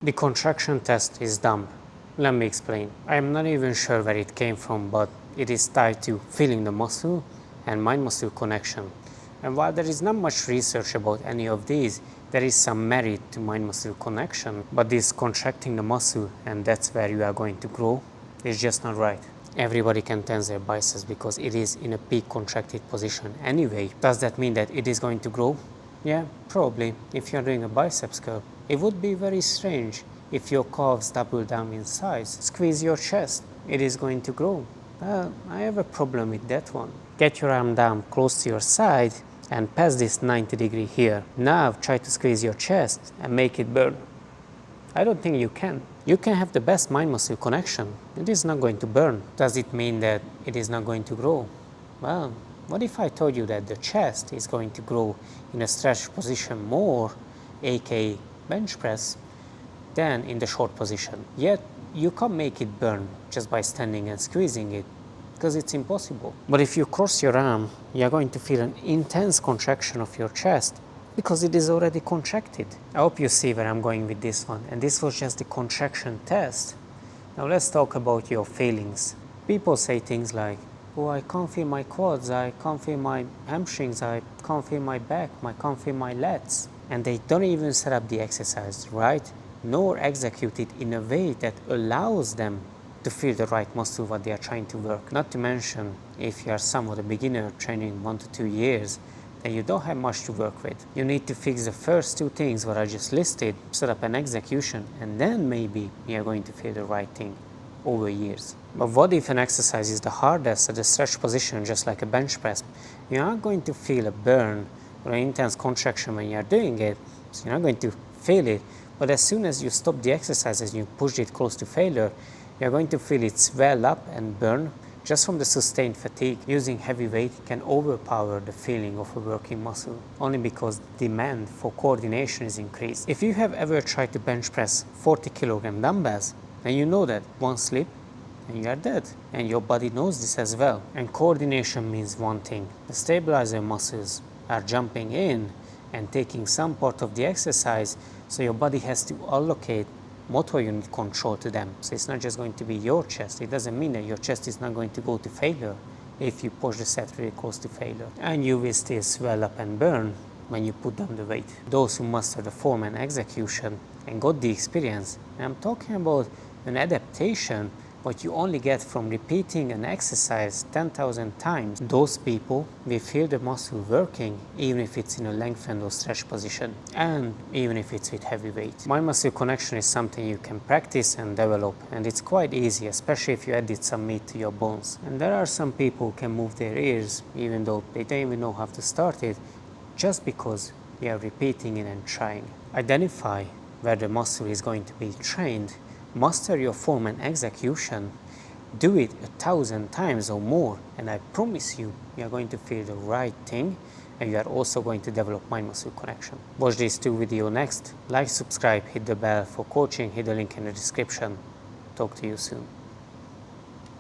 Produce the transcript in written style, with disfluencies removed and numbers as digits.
The contraction test is dumb. Let me explain. I am not even sure where it came from, but it is tied to feeling the muscle and mind-muscle connection. And while there is not much research about any of these, there is some merit to mind-muscle connection, but this contracting the muscle and that's where you are going to grow is just not right. Everybody can tense their biceps because it is in a peak contracted position anyway. Does that mean that it is going to grow? Yeah, probably. If you're doing a biceps curl, it would be very strange if your calves double down in size. Squeeze your chest, it is going to grow. I have a problem with that one. Get your arm down close to your side and pass this 90 degree here. Now try to squeeze your chest and make it burn. I don't think you can. You can have the best mind-muscle connection. It is not going to burn. Does it mean that it is not going to grow? Well, what if I told you that the chest is going to grow in a stretched position more, aka bench press, than in the short position? Yet, you can't make it burn just by standing and squeezing it, because it's impossible. But if you cross your arm, you're going to feel an intense contraction of your chest, because it is already contracted. I hope you see where I'm going with this one, and this was just the contraction test. Now let's talk about your feelings. People say things like, oh, I can't feel my quads, I can't feel my hamstrings, I can't feel my back, I can't feel my lats. And they don't even set up the exercise right, nor execute it in a way that allows them to feel the right muscle what they are trying to work. Not to mention, if you are somewhat a beginner training 1 to 2 years, then you don't have much to work with. You need to fix the first two things what I just listed, set up an execution, and then maybe you are going to feel the right thing over years. But what if an exercise is the hardest at the stretch position, just like a bench press? You aren't going to feel a burn or an intense contraction when you are doing it, so you're not going to feel it. But as soon as you stop the exercise and you push it close to failure, you're going to feel it swell up and burn just from the sustained fatigue. Using heavy weight can overpower the feeling of a working muscle, only because demand for coordination is increased. If you have ever tried to bench press 40 kilogram dumbbells, then you know that one slip and you are dead. And your body knows this as well. And coordination means one thing. The stabilizer muscles are jumping in and taking some part of the exercise, so your body has to allocate motor unit control to them. So it's not just going to be your chest. It doesn't mean that your chest is not going to go to failure if you push the set really close to failure. And you will still swell up and burn when you put down the weight. Those who master the form and execution and got the experience, and I'm talking about an adaptation what you only get from repeating an exercise 10,000 times, those people will feel the muscle working even if it's in a lengthened or stretched position, and even if it's with heavy weight. Mind-muscle connection is something you can practice and develop, and it's quite easy, especially if you added some meat to your bones. And there are some people who can move their ears even though they don't even know how to start it, just because they are repeating it and trying. Identify where the muscle is going to be trained. Master your form and execution. Do it 1,000 times or more, and I promise you, you are going to feel the right thing, and you are also going to develop mind-muscle connection. Watch these two videos next. Like, subscribe, hit the bell for coaching, hit the link in the description. Talk to you soon.